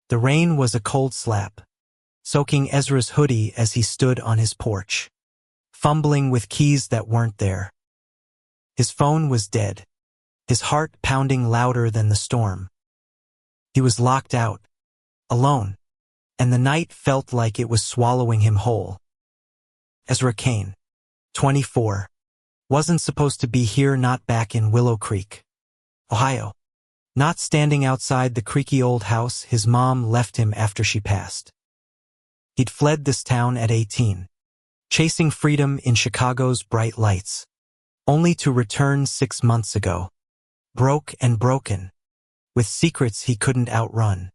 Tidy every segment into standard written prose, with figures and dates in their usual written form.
The rain was a cold slap, soaking Ezra's hoodie as he stood on his porch, fumbling with keys that weren't there. His phone was dead, his heart pounding louder than the storm. He was locked out, alone, and the night felt like it was swallowing him whole. Ezra Kane, 24, wasn't supposed to be here, not back in Willow Creek, Ohio. Not standing outside the creaky old house his mom left him after she passed. He'd fled this town at 18, chasing freedom in Chicago's bright lights, only to return 6 months ago, broke and broken, with secrets he couldn't outrun.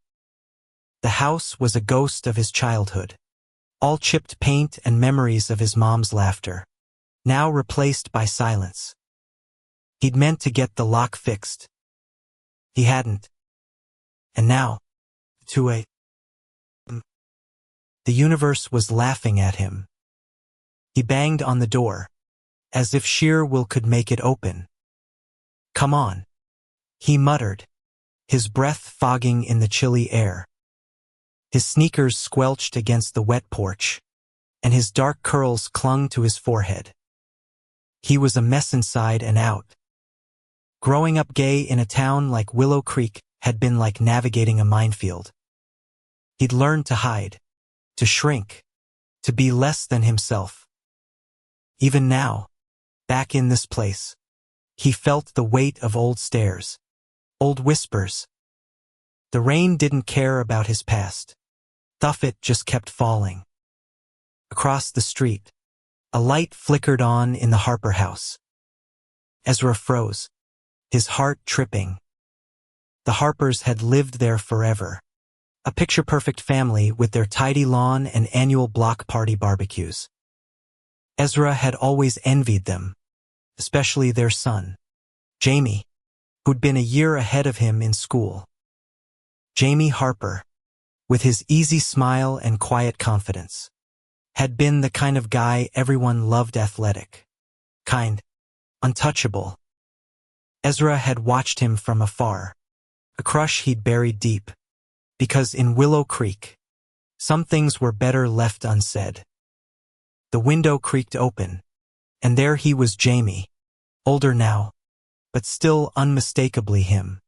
The house was a ghost of his childhood, all chipped paint and memories of his mom's laughter, now replaced by silence. He'd meant to get the lock fixed. He hadn't. And now, the universe was laughing at him. He banged on the door, as if sheer will could make it open. "Come on," he muttered, his breath fogging in the chilly air. His sneakers squelched against the wet porch, and his dark curls clung to his forehead. He was a mess inside and out. Growing up gay in a town like Willow Creek had been like navigating a minefield. He'd learned to hide, to shrink, to be less than himself. Even now, back in this place, he felt the weight of old stares, old whispers. The rain didn't care about his past. It just kept falling. Across the street, a light flickered on in the Harper house. Ezra froze, his heart tripping. The Harpers had lived there forever, a picture-perfect family with their tidy lawn and annual block party barbecues. Ezra had always envied them, especially their son, Jamie, who'd been a year ahead of him in school. Jamie Harper, with his easy smile and quiet confidence, had been the kind of guy everyone loved, athletic, kind, untouchable. Ezra had watched him from afar, a crush he'd buried deep, because in Willow Creek, some things were better left unsaid. The window creaked open, and there he was, Jamie, older now, but still unmistakably him.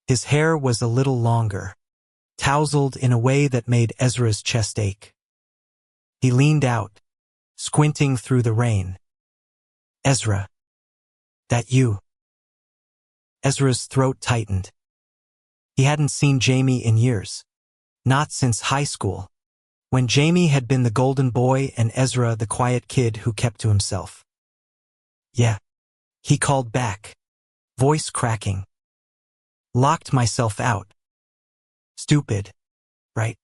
His hair was a little longer, tousled in a way that made Ezra's chest ache. He leaned out, squinting through the rain. "Ezra, that you?" Ezra's throat tightened. He hadn't seen Jamie in years, not since high school, when Jamie had been the golden boy and Ezra the quiet kid who kept to himself. "Yeah," he called back, voice cracking. "Locked myself out. Stupid, right?"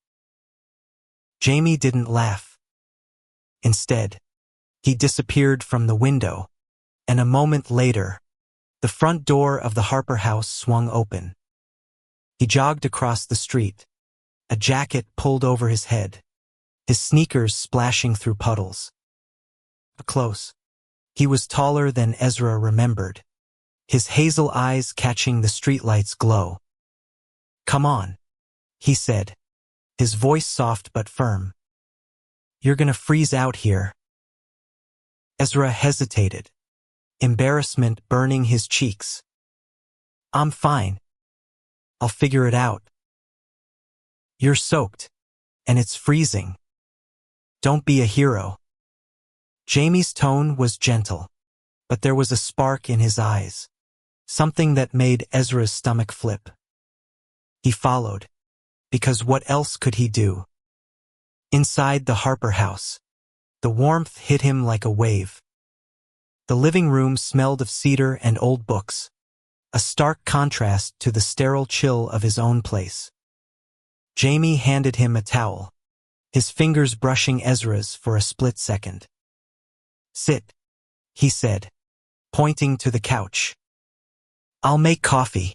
Jamie didn't laugh. Instead, he disappeared from the window, and a moment later, the front door of the Harper house swung open. He jogged across the street, a jacket pulled over his head, his sneakers splashing through puddles. Up close, he was taller than Ezra remembered, his hazel eyes catching the streetlight's glow. "Come on," he said, his voice soft but firm. "You're gonna freeze out here." Ezra hesitated, embarrassment burning his cheeks. "I'm fine. I'll figure it out." "You're soaked, and it's freezing. Don't be a hero." Jamie's tone was gentle, but there was a spark in his eyes, something that made Ezra's stomach flip. He followed, because what else could he do? Inside the Harper house, the warmth hit him like a wave. The living room smelled of cedar and old books, a stark contrast to the sterile chill of his own place. Jamie handed him a towel, his fingers brushing Ezra's for a split second. "Sit," he said, pointing to the couch. "I'll make coffee."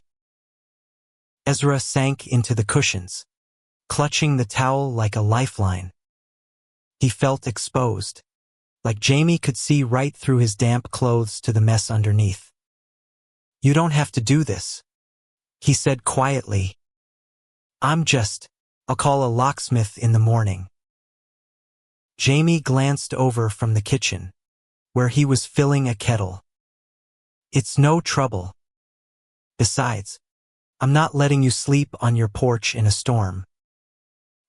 Ezra sank into the cushions, clutching the towel like a lifeline. He felt exposed, like Jamie could see right through his damp clothes to the mess underneath. "You don't have to do this," he said quietly. I'll call a locksmith in the morning. Jamie glanced over from the kitchen, where he was filling a kettle. It's no trouble. Besides, I'm not letting you sleep on your porch in a storm.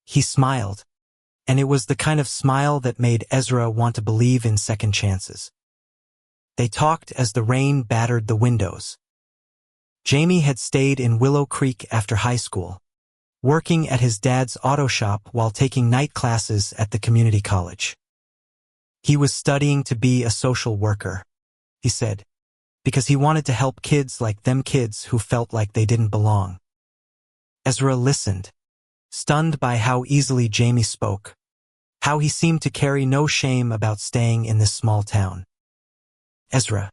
He smiled, and it was the kind of smile that made Ezra want to believe in second chances. They talked as the rain battered the windows. Jamie had stayed in Willow Creek after high school, working at his dad's auto shop while taking night classes at the community college. He was studying to be a social worker, he said, because he wanted to help kids like them kids who felt like they didn't belong. Ezra listened, stunned by how easily Jamie spoke, how he seemed to carry no shame about staying in this small town. Ezra,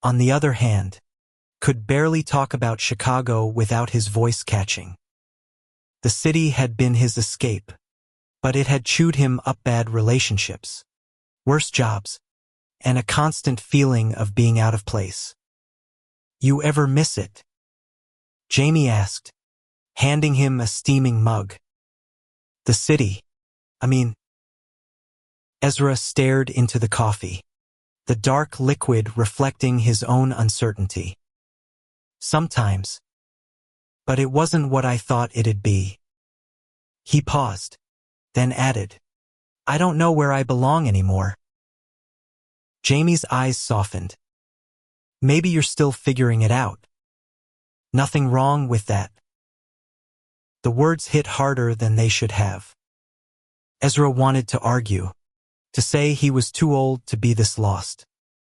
on the other hand, could barely talk about Chicago without his voice catching. The city had been his escape, but it had chewed him up bad relationships, worse jobs, and a constant feeling of being out of place. You ever miss it? Jamie asked, handing him a steaming mug. The city, Ezra stared into the coffee, the dark liquid reflecting his own uncertainty. Sometimes. But it wasn't what I thought it'd be. He paused, then added, I don't know where I belong anymore. Jamie's eyes softened. Maybe you're still figuring it out. Nothing wrong with that. The words hit harder than they should have. Ezra wanted to argue, to say he was too old to be this lost.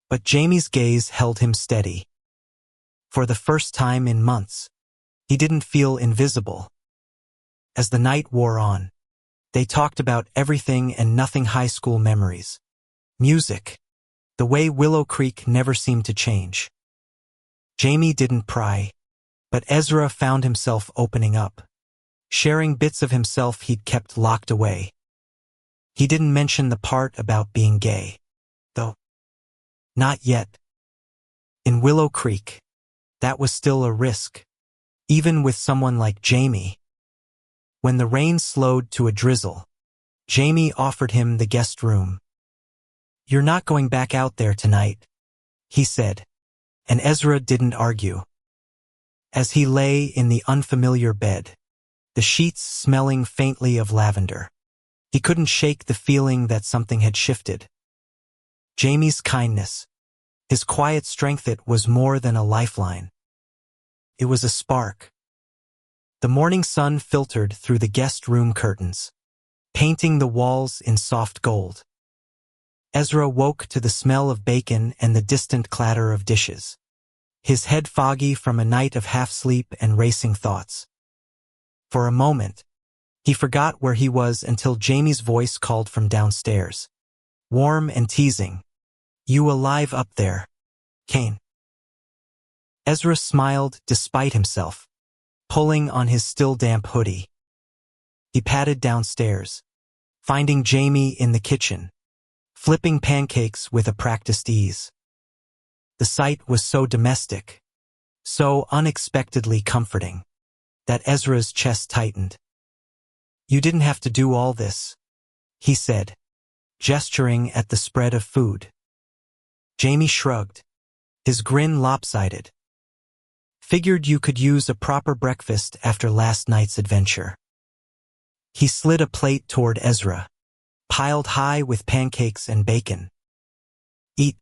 But Jamie's gaze held him steady. For the first time in months, he didn't feel invisible. As the night wore on, they talked about everything and nothing high school memories. Music. The way Willow Creek never seemed to change. Jamie didn't pry, but Ezra found himself opening up, sharing bits of himself he'd kept locked away. He didn't mention the part about being gay, though. Not yet. In Willow Creek, that was still a risk, even with someone like Jamie. When the rain slowed to a drizzle, Jamie offered him the guest room. You're not going back out there tonight, he said, and Ezra didn't argue. As he lay in the unfamiliar bed, the sheets smelling faintly of lavender, he couldn't shake the feeling that something had shifted. Jamie's kindness, his quiet strength, it was more than a lifeline. It was a spark. The morning sun filtered through the guest room curtains, painting the walls in soft gold. Ezra woke to the smell of bacon and the distant clatter of dishes, his head foggy from a night of half-sleep and racing thoughts. For a moment, he forgot where he was until Jamie's voice called from downstairs, warm and teasing. You alive up there, Kane? Ezra smiled despite himself, pulling on his still damp hoodie. He padded downstairs, finding Jamie in the kitchen, flipping pancakes with a practiced ease. The sight was so domestic, so unexpectedly comforting, that Ezra's chest tightened. You didn't have to do all this, he said, gesturing at the spread of food. Jamie shrugged, his grin lopsided. Figured you could use a proper breakfast after last night's adventure. He slid a plate toward Ezra, piled high with pancakes and bacon. Eat.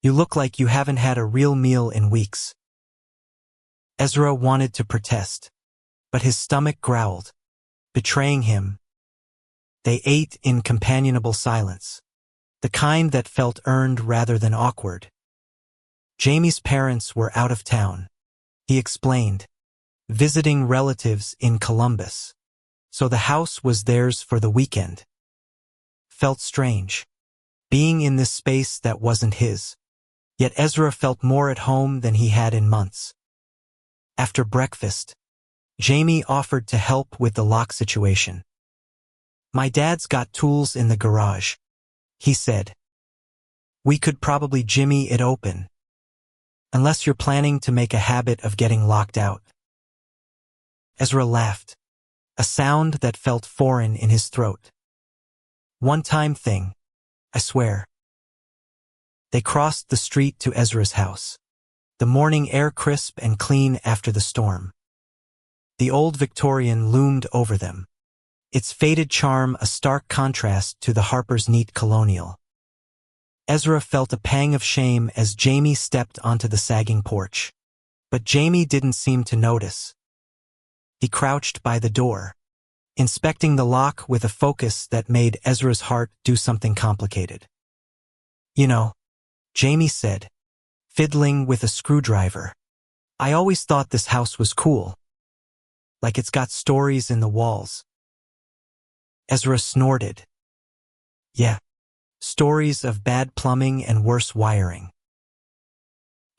You look like you haven't had a real meal in weeks. Ezra wanted to protest, but his stomach growled, betraying him. They ate in companionable silence, the kind that felt earned rather than awkward. Jamie's parents were out of town, he explained, visiting relatives in Columbus, so the house was theirs for the weekend. Felt strange, being in this space that wasn't his, yet Ezra felt more at home than he had in months. After breakfast, Jamie offered to help with the lock situation. My dad's got tools in the garage, he said. We could probably jimmy it open. Unless you're planning to make a habit of getting locked out. Ezra laughed, a sound that felt foreign in his throat. One-time thing, I swear. They crossed the street to Ezra's house, the morning air crisp and clean after the storm. The old Victorian loomed over them, its faded charm a stark contrast to the Harper's neat colonial. Ezra felt a pang of shame as Jamie stepped onto the sagging porch. But Jamie didn't seem to notice. He crouched by the door, inspecting the lock with a focus that made Ezra's heart do something complicated. You know, Jamie said, fiddling with a screwdriver, I always thought this house was cool. Like it's got stories in the walls. Ezra snorted. Yeah, stories of bad plumbing and worse wiring.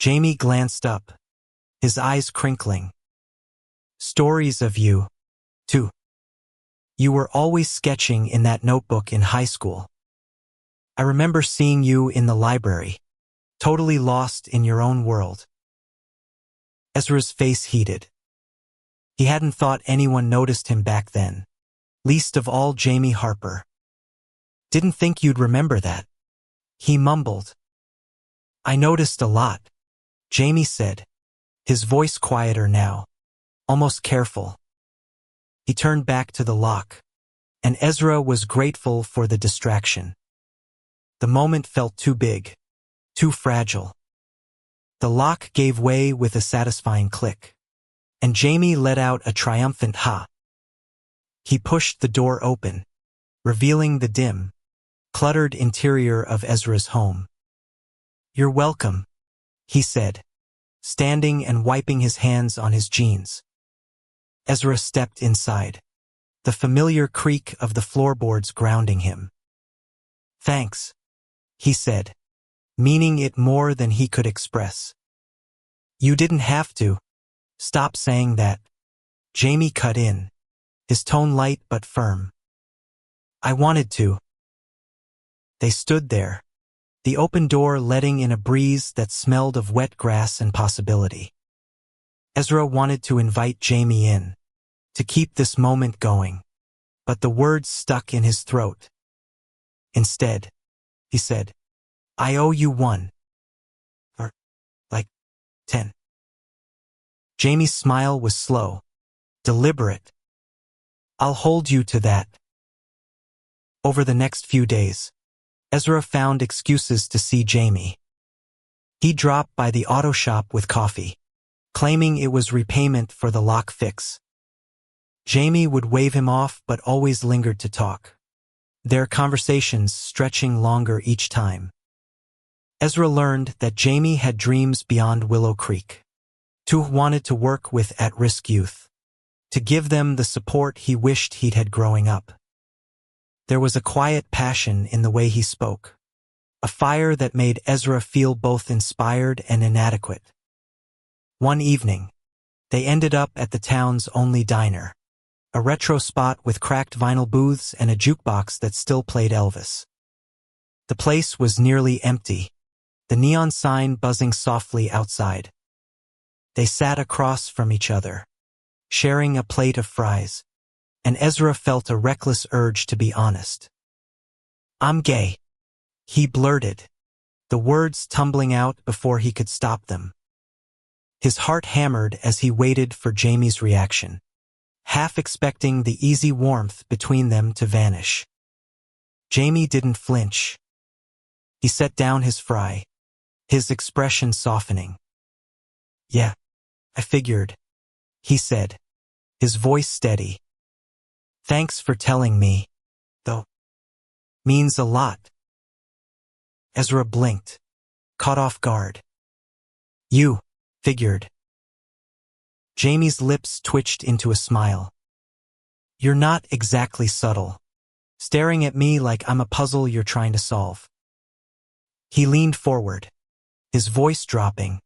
Jamie glanced up, his eyes crinkling. Stories of you, too. You were always sketching in that notebook in high school. I remember seeing you in the library, totally lost in your own world. Ezra's face heated. He hadn't thought anyone noticed him back then, least of all Jamie Harper. Didn't think you'd remember that, he mumbled. I noticed a lot, Jamie said, his voice quieter now, almost careful. He turned back to the lock, and Ezra was grateful for the distraction. The moment felt too big, too fragile. The lock gave way with a satisfying click, and Jamie let out a triumphant ha. He pushed the door open, revealing the dim, cluttered interior of Ezra's home. You're welcome, he said, standing and wiping his hands on his jeans. Ezra stepped inside, the familiar creak of the floorboards grounding him. Thanks, he said, meaning it more than he could express. You didn't have to. Stop saying that. Jamie cut in, his tone light but firm. I wanted to. They stood there, the open door letting in a breeze that smelled of wet grass and possibility. Ezra wanted to invite Jamie in, to keep this moment going, but the words stuck in his throat. Instead, he said, I owe you one. Or, like, 10. Jamie's smile was slow, deliberate. I'll hold you to that. Over the next few days, Ezra found excuses to see Jamie. He dropped by the auto shop with coffee, claiming it was repayment for the lock fix. Jamie would wave him off but always lingered to talk, their conversations stretching longer each time. Ezra learned that Jamie had dreams beyond Willow Creek. Too wanted to work with at-risk youth, to give them the support he wished he'd had growing up. There was a quiet passion in the way he spoke, a fire that made Ezra feel both inspired and inadequate. One evening, they ended up at the town's only diner, a retro spot with cracked vinyl booths and a jukebox that still played Elvis. The place was nearly empty, the neon sign buzzing softly outside. They sat across from each other, sharing a plate of fries, and Ezra felt a reckless urge to be honest. I'm gay, he blurted, the words tumbling out before he could stop them. His heart hammered as he waited for Jamie's reaction, half expecting the easy warmth between them to vanish. Jamie didn't flinch. He set down his fry, his expression softening. Yeah, I figured, he said, his voice steady. Thanks for telling me, though. Means a lot. Ezra blinked, caught off guard. You figured. Jamie's lips twitched into a smile. You're not exactly subtle, staring at me like I'm a puzzle you're trying to solve. He leaned forward, his voice dropping.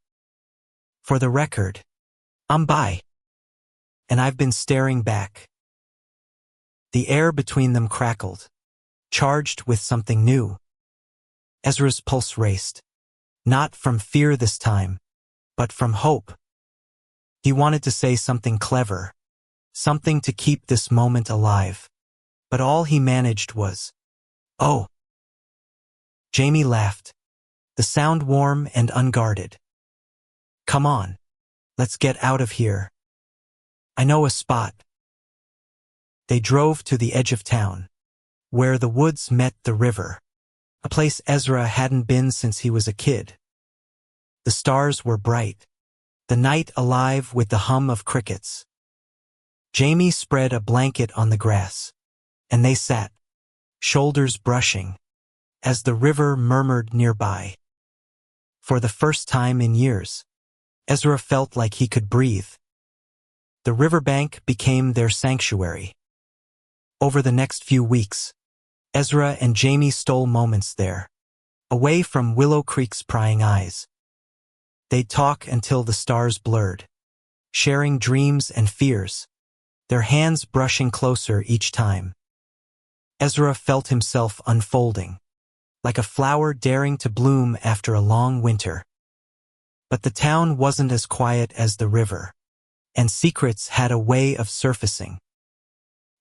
For the record, I'm bi. And I've been staring back. The air between them crackled, charged with something new. Ezra's pulse raced, not from fear this time, but from hope. He wanted to say something clever, something to keep this moment alive. But all he managed was, "Oh." Jamie laughed, the sound warm and unguarded. "Come on. Let's get out of here. I know a spot." They drove to the edge of town, where the woods met the river, a place Ezra hadn't been since he was a kid. The stars were bright, the night alive with the hum of crickets. Jamie spread a blanket on the grass, and they sat, shoulders brushing, as the river murmured nearby. For the first time in years, Ezra felt like he could breathe. The riverbank became their sanctuary. Over the next few weeks, Ezra and Jamie stole moments there, away from Willow Creek's prying eyes. They'd talk until the stars blurred, sharing dreams and fears, their hands brushing closer each time. Ezra felt himself unfolding, like a flower daring to bloom after a long winter. But the town wasn't as quiet as the river, and secrets had a way of surfacing.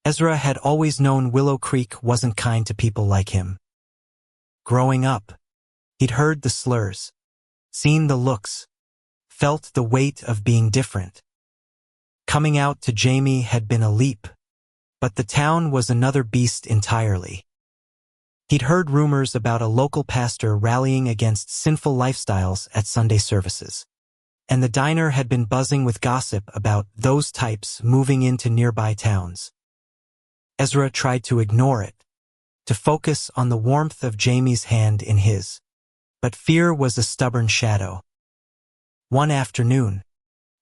Ezra had always known Willow Creek wasn't kind to people like him. Growing up, he'd heard the slurs, seen the looks, felt the weight of being different. Coming out to Jamie had been a leap, but the town was another beast entirely. He'd heard rumors about a local pastor rallying against sinful lifestyles at Sunday services, and the diner had been buzzing with gossip about those types moving into nearby towns. Ezra tried to ignore it, to focus on the warmth of Jamie's hand in his, but fear was a stubborn shadow. One afternoon,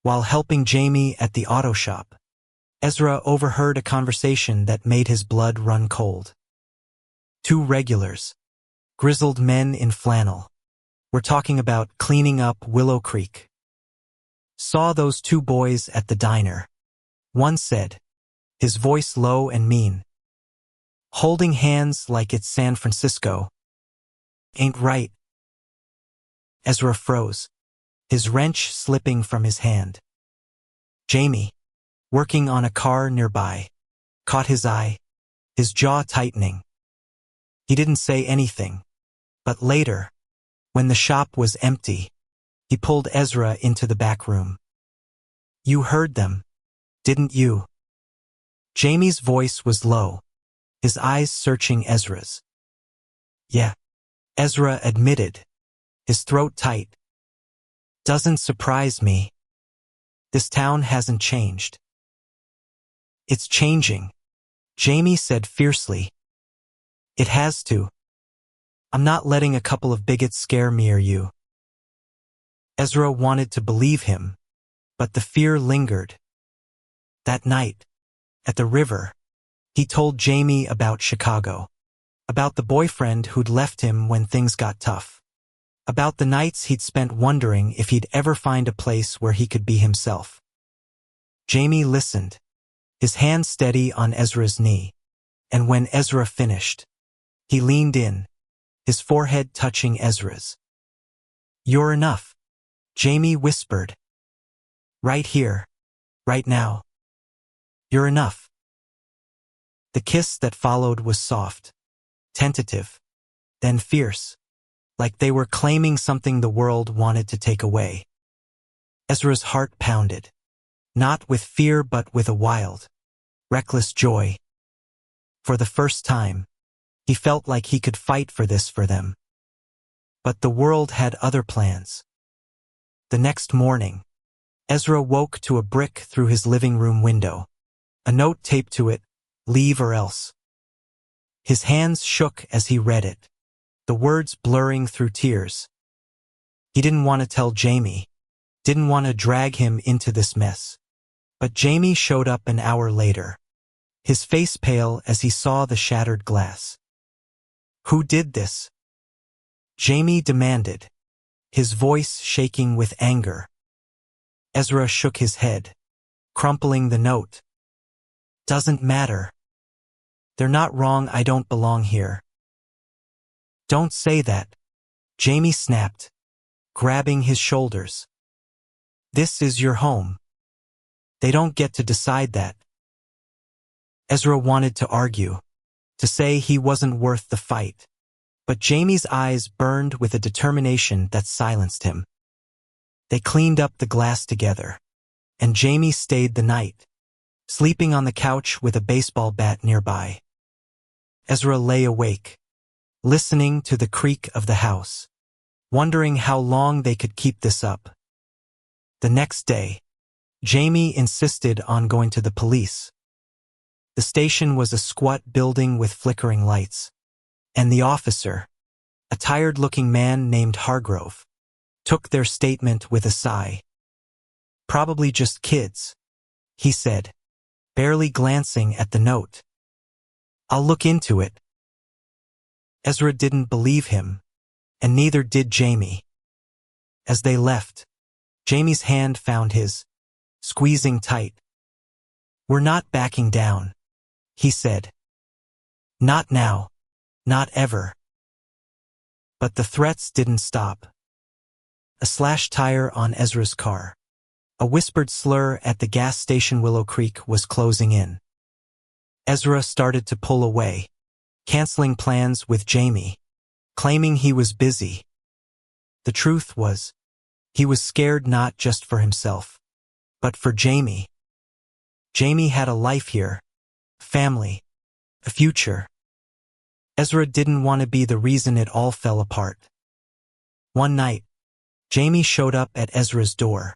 while helping Jamie at the auto shop, Ezra overheard a conversation that made his blood run cold. Two regulars, grizzled men in flannel, were talking about cleaning up Willow Creek. "Saw those two boys at the diner," one said, his voice low and mean. "Holding hands like it's San Francisco. Ain't right." Ezra froze, his wrench slipping from his hand. Jamie, working on a car nearby, caught his eye, his jaw tightening. He didn't say anything, but later, when the shop was empty, he pulled Ezra into the back room. "You heard them, didn't you?" Jamie's voice was low, his eyes searching Ezra's. "Yeah," Ezra admitted, his throat tight. "Doesn't surprise me. This town hasn't changed." "It's changing," Jamie said fiercely. "It has to. I'm not letting a couple of bigots scare me or you." Ezra wanted to believe him, but the fear lingered. That night, at the river, he told Jamie about Chicago, about the boyfriend who'd left him when things got tough, about the nights he'd spent wondering if he'd ever find a place where he could be himself. Jamie listened, his hand steady on Ezra's knee, and when Ezra finished, he leaned in, his forehead touching Ezra's. "You're enough," Jamie whispered. "Right here, right now. You're enough." The kiss that followed was soft, tentative, then fierce, like they were claiming something the world wanted to take away. Ezra's heart pounded, not with fear but with a wild, reckless joy. For the first time, he felt like he could fight for this for them. But the world had other plans. The next morning, Ezra woke to a brick through his living room window, a note taped to it, "Leave or else." His hands shook as he read it, the words blurring through tears. He didn't want to tell Jamie, didn't want to drag him into this mess. But Jamie showed up an hour later, his face pale as he saw the shattered glass. "Who did this?" Jamie demanded, his voice shaking with anger. Ezra shook his head, crumpling the note. "Doesn't matter. They're not wrong. I don't belong here." "Don't say that," Jamie snapped, grabbing his shoulders. "This is your home. They don't get to decide that." Ezra wanted to argue, to say he wasn't worth the fight. But Jamie's eyes burned with a determination that silenced him. They cleaned up the glass together, and Jamie stayed the night, sleeping on the couch with a baseball bat nearby. Ezra lay awake, listening to the creak of the house, wondering how long they could keep this up. The next day, Jamie insisted on going to the police. The station was a squat building with flickering lights, and the officer, a tired-looking man named Hargrove, took their statement with a sigh. "Probably just kids," he said, barely glancing at the note. "I'll look into it." Ezra didn't believe him, and neither did Jamie. As they left, Jamie's hand found his, squeezing tight. "We're not backing down," he said. "Not now. Not ever." But the threats didn't stop. A slashed tire on Ezra's car. A whispered slur at the gas station. Willow Creek was closing in. Ezra started to pull away, canceling plans with Jamie, claiming he was busy. The truth was, he was scared not just for himself, but for Jamie. Jamie had a life here, family, a future. Ezra didn't want to be the reason it all fell apart. One night, Jamie showed up at Ezra's door,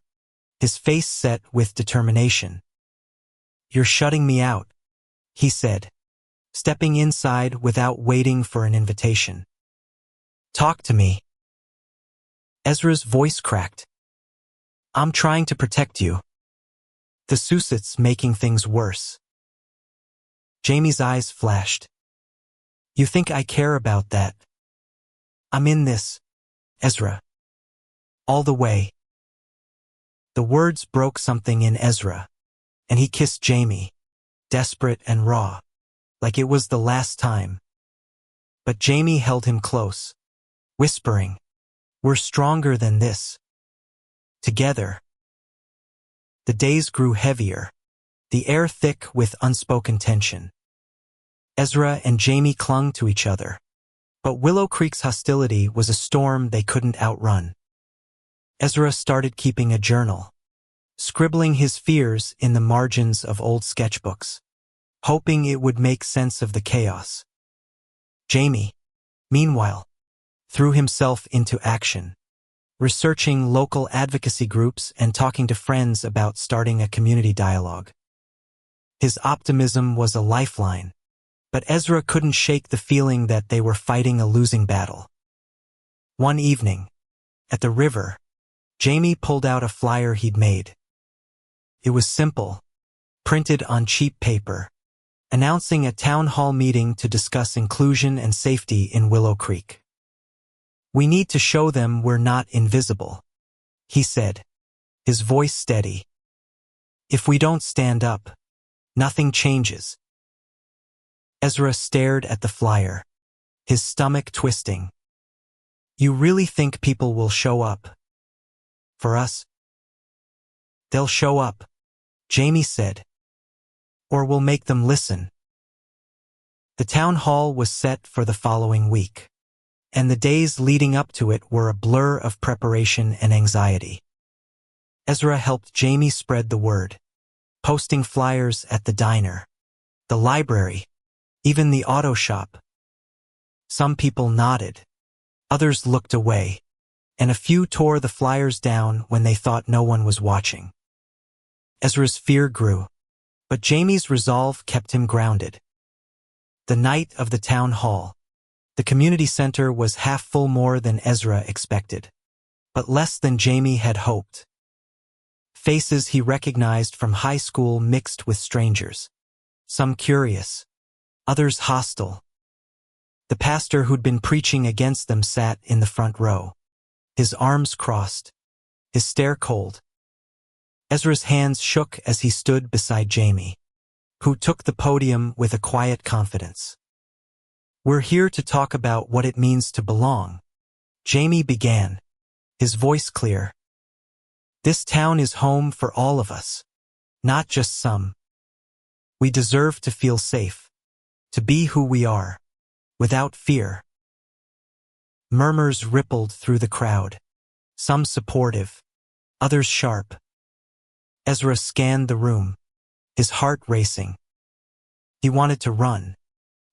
his face set with determination. "You're shutting me out," he said, stepping inside without waiting for an invitation. "Talk to me." Ezra's voice cracked. "I'm trying to protect you. The Susit's making things worse." Jamie's eyes flashed. "You think I care about that? I'm in this, Ezra. All the way." The words broke something in Ezra, and he kissed Jamie, desperate and raw, like it was the last time. But Jamie held him close, whispering, "We're stronger than this. Together." The days grew heavier, the air thick with unspoken tension. Ezra and Jamie clung to each other, but Willow Creek's hostility was a storm they couldn't outrun. Ezra started keeping a journal, scribbling his fears in the margins of old sketchbooks, hoping it would make sense of the chaos. Jamie, meanwhile, threw himself into action, researching local advocacy groups and talking to friends about starting a community dialogue. His optimism was a lifeline, but Ezra couldn't shake the feeling that they were fighting a losing battle. One evening, at the river, Jamie pulled out a flyer he'd made. It was simple, printed on cheap paper, announcing a town hall meeting to discuss inclusion and safety in Willow Creek. "We need to show them we're not invisible," he said, his voice steady. "If we don't stand up, nothing changes." Ezra stared at the flyer, his stomach twisting. "You really think people will show up? For us?" "They'll show up," Jamie said. "Or we'll make them listen." The town hall was set for the following week, and the days leading up to it were a blur of preparation and anxiety. Ezra helped Jamie spread the word, posting flyers at the diner, the library, even the auto shop. Some people nodded, others looked away, and a few tore the flyers down when they thought no one was watching. Ezra's fear grew, but Jamie's resolve kept him grounded. The night of the town hall, the community center was half full, more than Ezra expected, but less than Jamie had hoped. Faces he recognized from high school mixed with strangers, some curious, others hostile. The pastor who'd been preaching against them sat in the front row, his arms crossed, his stare cold. Ezra's hands shook as he stood beside Jamie, who took the podium with a quiet confidence. "We're here to talk about what it means to belong," Jamie began, his voice clear. "This town is home for all of us, not just some. We deserve to feel safe, to be who we are, without fear. Murmurs rippled through the crowd, some supportive, others sharp. Ezra scanned the room, his heart racing. He wanted to run,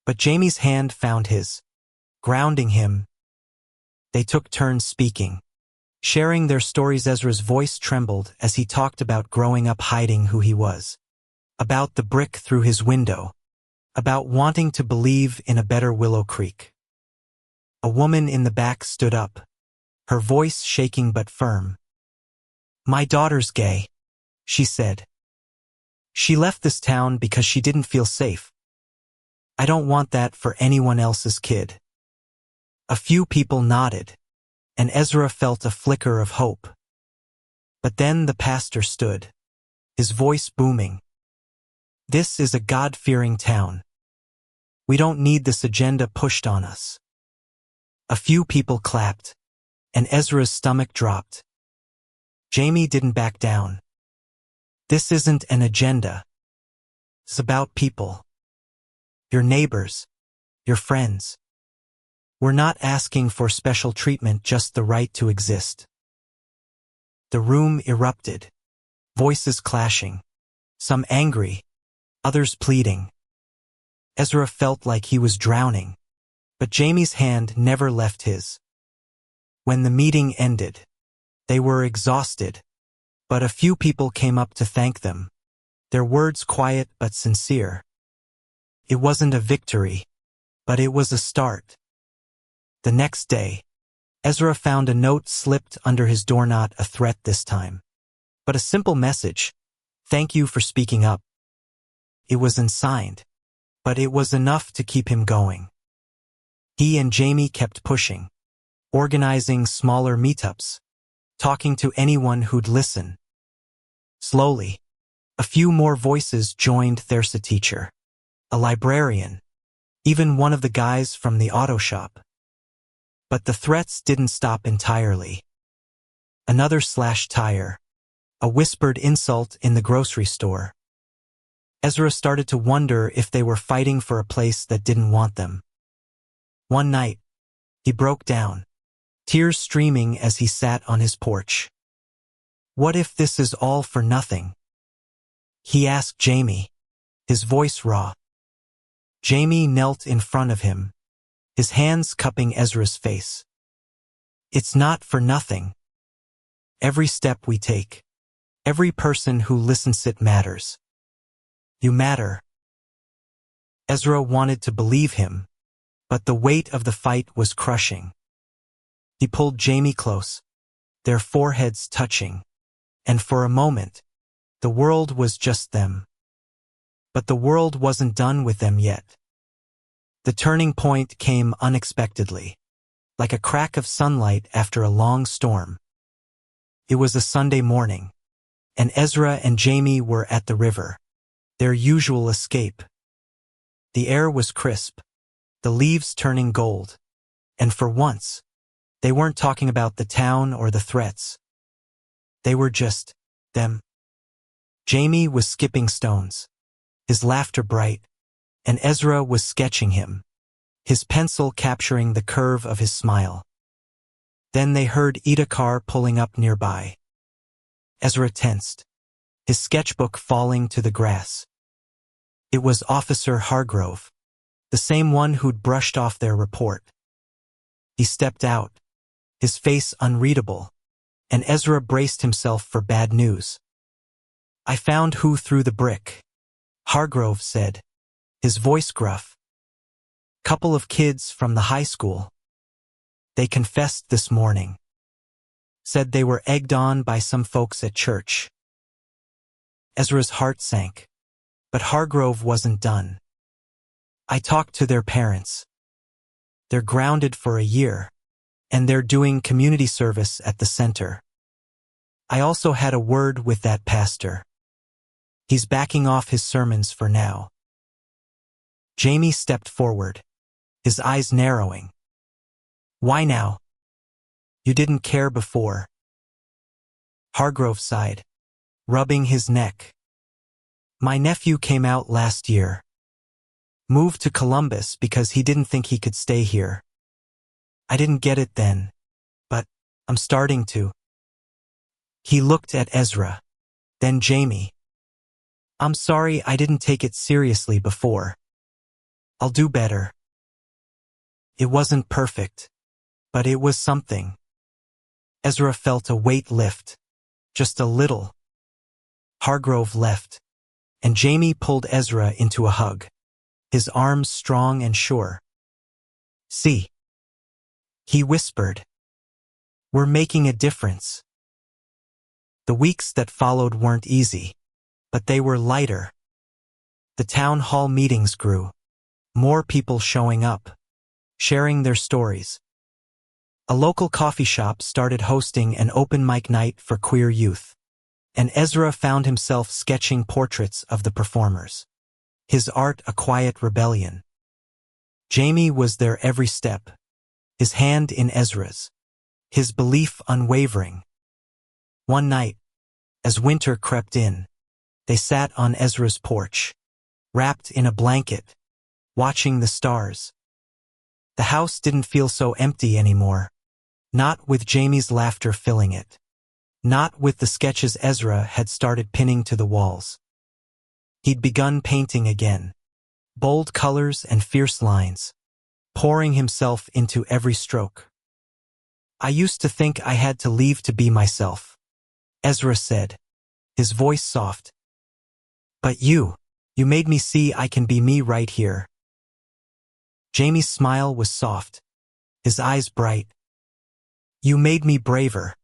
but Jamie's hand found his, grounding him. They took turns speaking, sharing their stories. Ezra's voice trembled as he talked about growing up hiding who he was, about the brick through his window, about wanting to believe in a better Willow Creek. A woman in the back stood up, her voice shaking but firm. "My daughter's gay," she said. "She left this town because she didn't feel safe. I don't want that for anyone else's kid." A few people nodded, and Ezra felt a flicker of hope. But then the pastor stood, his voice booming. "This is a God-fearing town. We don't need this agenda pushed on us." A few people clapped, and Ezra's stomach dropped. Jamie didn't back down. "This isn't an agenda. It's about people. Your neighbors, your friends. We're not asking for special treatment, just the right to exist." The room erupted, voices clashing, some angry, others pleading. Ezra felt like he was drowning, but Jamie's hand never left his. When the meeting ended, they were exhausted, but a few people came up to thank them, their words quiet but sincere. It wasn't a victory, but it was a start. The next day, Ezra found a note slipped under his door, not a threat this time, but a simple message: "Thank you for speaking up." It was unsigned, but it was enough to keep him going. He and Jamie kept pushing, organizing smaller meetups, talking to anyone who'd listen. Slowly, a few more voices joined. There's a teacher, a librarian, even one of the guys from the auto shop. But the threats didn't stop entirely. Another slashed tire, a whispered insult in the grocery store. Ezra started to wonder if they were fighting for a place that didn't want them. One night, he broke down, tears streaming as he sat on his porch. "What if this is all for nothing?" he asked Jamie, his voice raw. Jamie knelt in front of him, his hands cupping Ezra's face. "It's not for nothing. Every step we take, every person who listens, it matters. You matter." Ezra wanted to believe him, but the weight of the fight was crushing. He pulled Jamie close, their foreheads touching, and for a moment, the world was just them. But the world wasn't done with them yet. The turning point came unexpectedly, like a crack of sunlight after a long storm. It was a Sunday morning, and Ezra and Jamie were at the river, their usual escape. The air was crisp, the leaves turning gold, and for once, they weren't talking about the town or the threats. They were just them. Jamie was skipping stones, his laughter bright, and Ezra was sketching him, his pencil capturing the curve of his smile. Then they heard a car pulling up nearby. Ezra tensed, his sketchbook falling to the grass. It was Officer Hargrove, the same one who'd brushed off their report. He stepped out, his face unreadable, and Ezra braced himself for bad news. "I found who threw the brick," Hargrove said, his voice gruff. "Couple of kids from the high school. They confessed this morning. Said they were egged on by some folks at church." Ezra's heart sank, but Hargrove wasn't done. "I talked to their parents. They're grounded for a year, and they're doing community service at the center. I also had a word with that pastor. He's backing off his sermons for now." Jamie stepped forward, his eyes narrowing. "Why now? You didn't care before." Hargrove sighed, rubbing his neck. My nephew came out last year. Moved to Columbus because he didn't think he could stay here. I didn't get it then, but I'm starting to. He looked at Ezra, then Jamie. I'm sorry I didn't take it seriously before. I'll do better. It wasn't perfect, but it was something. Ezra felt a weight lift, just a little. Hargrove left, and Jamie pulled Ezra into a hug, his arms strong and sure. See, he whispered. We're making a difference. The weeks that followed weren't easy, but they were lighter. The town hall meetings grew, more people showing up, sharing their stories. A local coffee shop started hosting an open mic night for queer youth, and Ezra found himself sketching portraits of the performers, his art a quiet rebellion. Jamie was there every step, his hand in Ezra's, his belief unwavering. One night, as winter crept in, they sat on Ezra's porch, wrapped in a blanket, watching the stars. The house didn't feel so empty anymore, not with Jamie's laughter filling it, not with the sketches Ezra had started pinning to the walls. He'd begun painting again, bold colors and fierce lines, pouring himself into every stroke. I used to think I had to leave to be myself, Ezra said, his voice soft. But you made me see I can be me right here. Jamie's smile was soft, his eyes bright. You made me braver,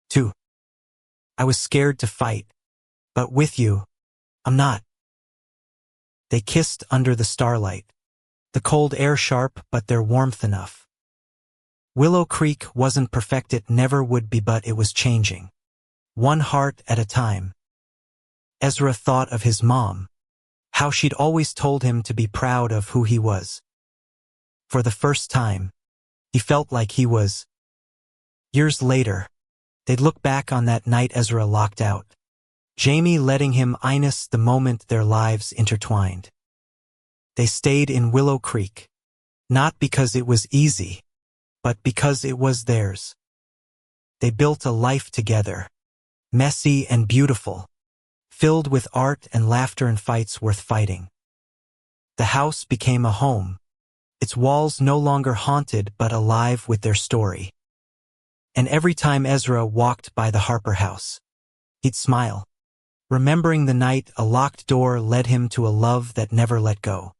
too. I was scared to fight, but with you, I'm not. They kissed under the starlight, the cold air sharp but their warmth enough. Willow Creek wasn't perfect, it never would be, but it was changing, one heart at a time. Ezra thought of his mom, how she'd always told him to be proud of who he was. For the first time, he felt like he was. Years later, they'd look back on that night Ezra locked out, Jamie letting him witness the moment their lives intertwined. They stayed in Willow Creek, not because it was easy, but because it was theirs. They built a life together, messy and beautiful, filled with art and laughter and fights worth fighting. The house became a home, its walls no longer haunted but alive with their story. And every time Ezra walked by the Harper house, he'd smile, remembering the night a locked door led him to a love that never let go.